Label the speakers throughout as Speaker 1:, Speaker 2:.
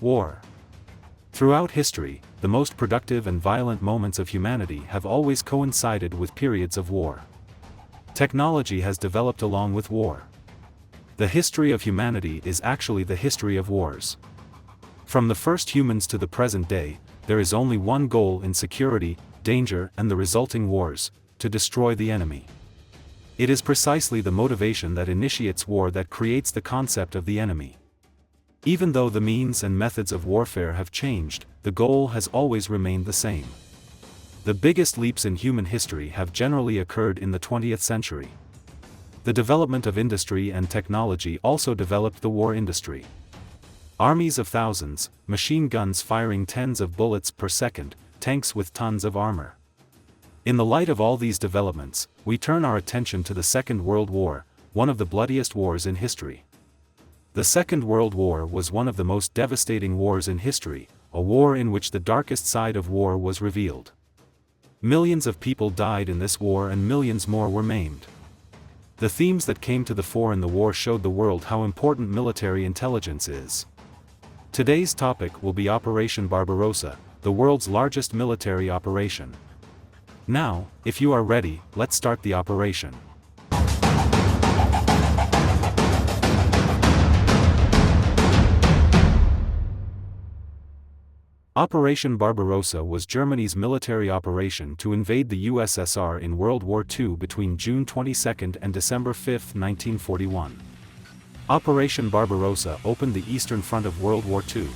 Speaker 1: War. Throughout history, the most productive and violent moments of humanity have always coincided with periods of war. Technology has developed along with war. The history of humanity is actually the history of wars. From the first humans to the present day, there is only one goal in security, danger, and the resulting wars: to destroy the enemy. It is precisely the motivation that initiates war that creates the concept of the enemy. Even though the means and methods of warfare have changed, the goal has always remained the same. The biggest leaps in human history have generally occurred in the 20th century. The development of industry and technology also developed the war industry. Armies of thousands, machine guns firing tens of bullets per second, tanks with tons of armor. In the light of all these developments, we turn our attention to the Second World War, one of the bloodiest wars in history. The Second World War was one of the most devastating wars in history, a war in which the darkest side of war was revealed. Millions of people died in this war and millions more were maimed. The themes that came to the fore in the war showed the world how important military intelligence is. Today's topic will be Operation Barbarossa, the world's largest military operation. Now, if you are ready, let's start the operation. Operation Barbarossa was Germany's military operation to invade the USSR in World War II between June 22 and December 5, 1941. Operation Barbarossa opened the Eastern Front of World War II.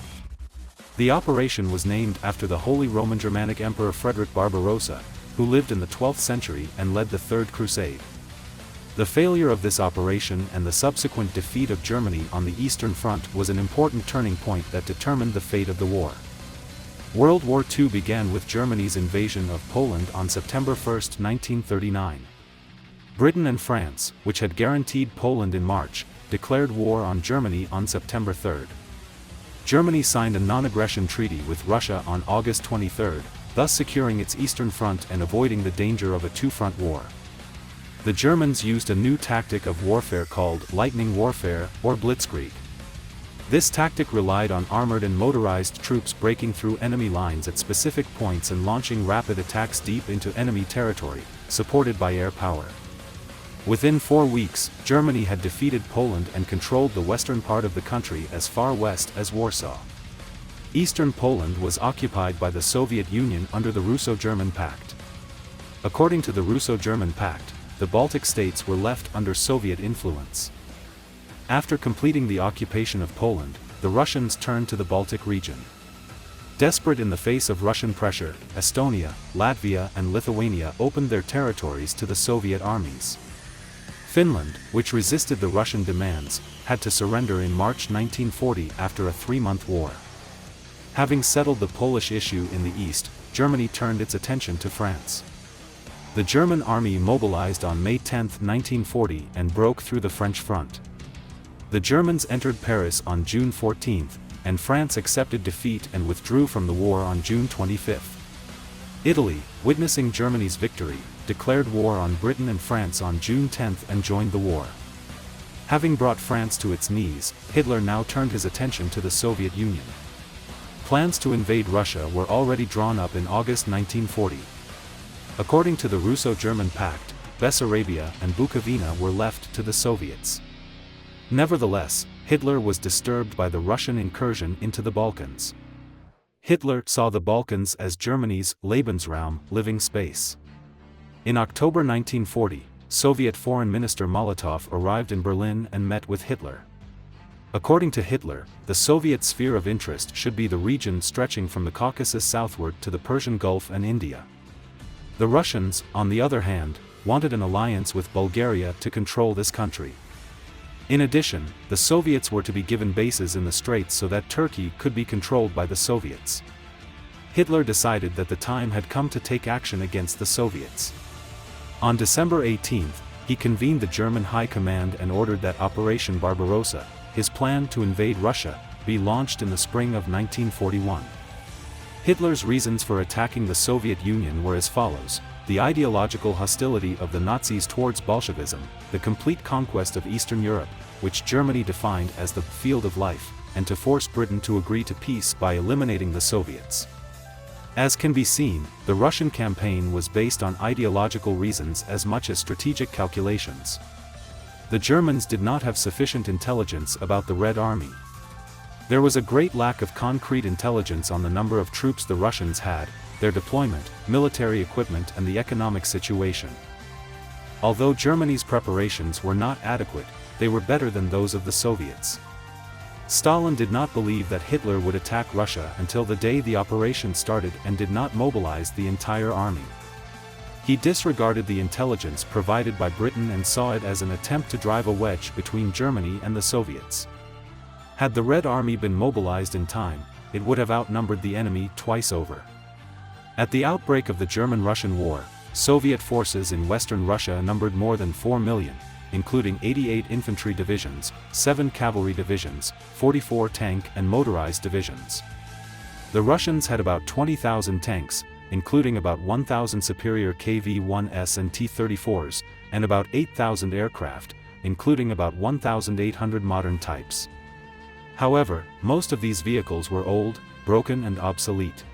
Speaker 1: The operation was named after the Holy Roman Germanic Emperor Frederick Barbarossa, who lived in the 12th century and led the Third Crusade. The failure of this operation and the subsequent defeat of Germany on the Eastern Front was an important turning point that determined the fate of the war. World War II began with Germany's invasion of Poland on September 1, 1939. Britain and France, which had guaranteed Poland in March, declared war on Germany on September 3. Germany signed a non-aggression treaty with Russia on August 23, thus securing its Eastern Front and avoiding the danger of a two-front war. The Germans used a new tactic of warfare called lightning warfare, or blitzkrieg. This tactic relied on armored and motorized troops breaking through enemy lines at specific points and launching rapid attacks deep into enemy territory, supported by air power. Within 4 weeks, Germany had defeated Poland and controlled the western part of the country as far west as Warsaw. Eastern Poland was occupied by the Soviet Union under the Russo-German Pact. According to the Russo-German Pact, the Baltic states were left under Soviet influence. After completing the occupation of Poland, the Russians turned to the Baltic region. Desperate in the face of Russian pressure, Estonia, Latvia and Lithuania opened their territories to the Soviet armies. Finland, which resisted the Russian demands, had to surrender in March 1940 after a 3-month war. Having settled the Polish issue in the east, Germany turned its attention to France. The German army mobilized on May 10, 1940 and broke through the French front. The Germans entered Paris on June 14, and France accepted defeat and withdrew from the war on June 25. Italy, witnessing Germany's victory, declared war on Britain and France on June 10 and joined the war. Having brought France to its knees, Hitler now turned his attention to the Soviet Union. Plans to invade Russia were already drawn up in August 1940. According to the Russo-German Pact, Bessarabia and Bukovina were left to the Soviets. Nevertheless, Hitler was disturbed by the Russian incursion into the Balkans. Hitler saw the Balkans as Germany's Lebensraum, living space. In October 1940, Soviet Foreign Minister Molotov arrived in Berlin and met with Hitler. According to Hitler, the Soviet sphere of interest should be the region stretching from the Caucasus southward to the Persian Gulf and India. The Russians, on the other hand, wanted an alliance with Bulgaria to control this country. In addition, the Soviets were to be given bases in the Straits so that Turkey could be controlled by the Soviets. Hitler decided that the time had come to take action against the Soviets. On December 18, he convened the German High Command and ordered that Operation Barbarossa, his plan to invade Russia, be launched in the spring of 1941. Hitler's reasons for attacking the Soviet Union were as follows: the ideological hostility of the Nazis towards Bolshevism, the complete conquest of Eastern Europe, which Germany defined as the field of life, and to force Britain to agree to peace by eliminating the Soviets. As can be seen, the Russian campaign was based on ideological reasons as much as strategic calculations. The Germans did not have sufficient intelligence about the Red Army. There was a great lack of concrete intelligence on the number of troops the Russians had, their deployment, military equipment and the economic situation. Although Germany's preparations were not adequate, they were better than those of the Soviets. Stalin did not believe that Hitler would attack Russia until the day the operation started and did not mobilize the entire army. He disregarded the intelligence provided by Britain and saw it as an attempt to drive a wedge between Germany and the Soviets. Had the Red Army been mobilized in time, it would have outnumbered the enemy twice over. At the outbreak of the German-Russian War, Soviet forces in Western Russia numbered more than 4 million, including 88 infantry divisions, 7 cavalry divisions, 44 tank and motorized divisions. The Russians had about 20,000 tanks, including about 1,000 superior KV-1S and T-34s, and about 8,000 aircraft, including about 1,800 modern types. However, most of these vehicles were old, broken and obsolete.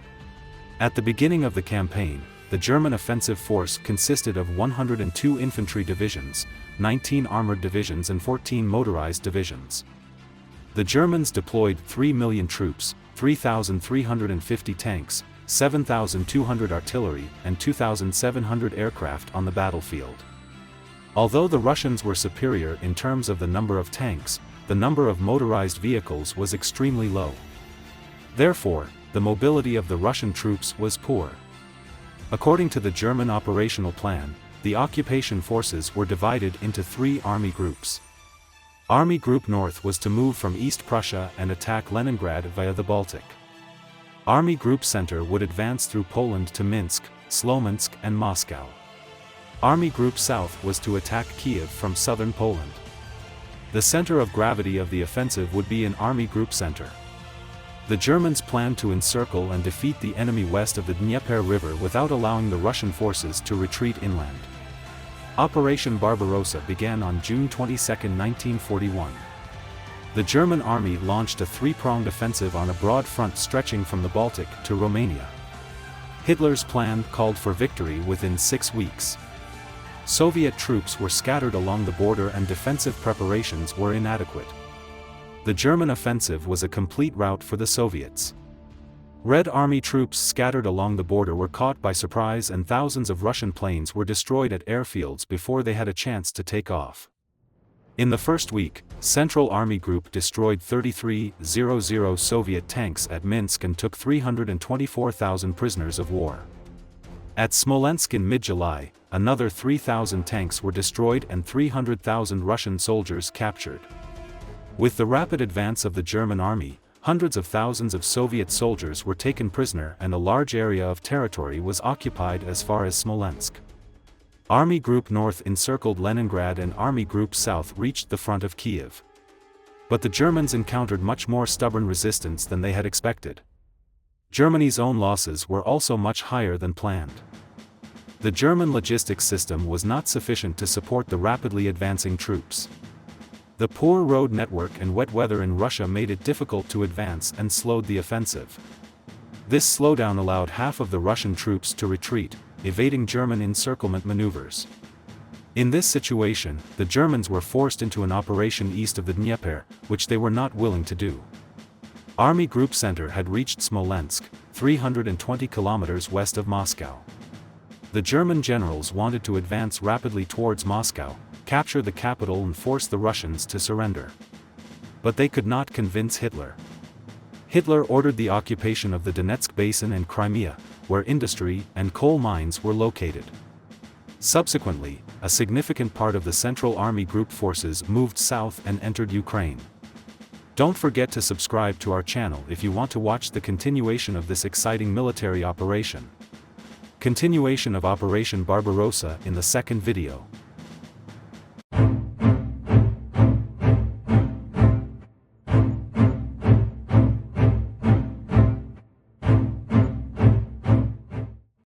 Speaker 1: At the beginning of the campaign, the German offensive force consisted of 102 infantry divisions, 19 armored divisions and 14 motorized divisions. The Germans deployed 3 million troops, 3,350 tanks, 7,200 artillery and 2,700 aircraft on the battlefield. Although the Russians were superior in terms of the number of tanks, the number of motorized vehicles was extremely low. Therefore, the mobility of the Russian troops was poor. According to the German operational plan, the occupation forces were divided into 3 army groups. Army Group North was to move from East Prussia and attack Leningrad via the Baltic. Army Group Center would advance through Poland to Minsk, Slomensk and Moscow. Army Group South was to attack Kiev from southern Poland. The center of gravity of the offensive would be in Army Group Center. The Germans planned to encircle and defeat the enemy west of the Dnieper River without allowing the Russian forces to retreat inland. Operation Barbarossa began on June 22, 1941. The German army launched a 3-pronged offensive on a broad front stretching from the Baltic to Romania. Hitler's plan called for victory within 6 weeks. Soviet troops were scattered along the border and defensive preparations were inadequate. The German offensive was a complete rout for the Soviets. Red Army troops scattered along the border were caught by surprise and thousands of Russian planes were destroyed at airfields before they had a chance to take off. In the first week, Central Army Group destroyed 3,300 Soviet tanks at Minsk and took 324,000 prisoners of war. At Smolensk in mid-July, another 3,000 tanks were destroyed and 300,000 Russian soldiers captured. With the rapid advance of the German army, hundreds of thousands of Soviet soldiers were taken prisoner and a large area of territory was occupied as far as Smolensk. Army Group North encircled Leningrad and Army Group South reached the front of Kiev. But the Germans encountered much more stubborn resistance than they had expected. Germany's own losses were also much higher than planned. The German logistics system was not sufficient to support the rapidly advancing troops. The poor road network and wet weather in Russia made it difficult to advance and slowed the offensive. This slowdown allowed half of the Russian troops to retreat, evading German encirclement maneuvers. In this situation, the Germans were forced into an operation east of the Dnieper, which they were not willing to do. Army Group Center had reached Smolensk, 320 kilometers west of Moscow. The German generals wanted to advance rapidly towards Moscow, capture the capital and force the Russians to surrender. But they could not convince Hitler. Hitler ordered the occupation of the Donetsk Basin and Crimea, where industry and coal mines were located. Subsequently, a significant part of the Central Army Group forces moved south and entered Ukraine. Don't forget to subscribe to our channel if you want to watch the continuation of this exciting military operation. Continuation of Operation Barbarossa in the second video.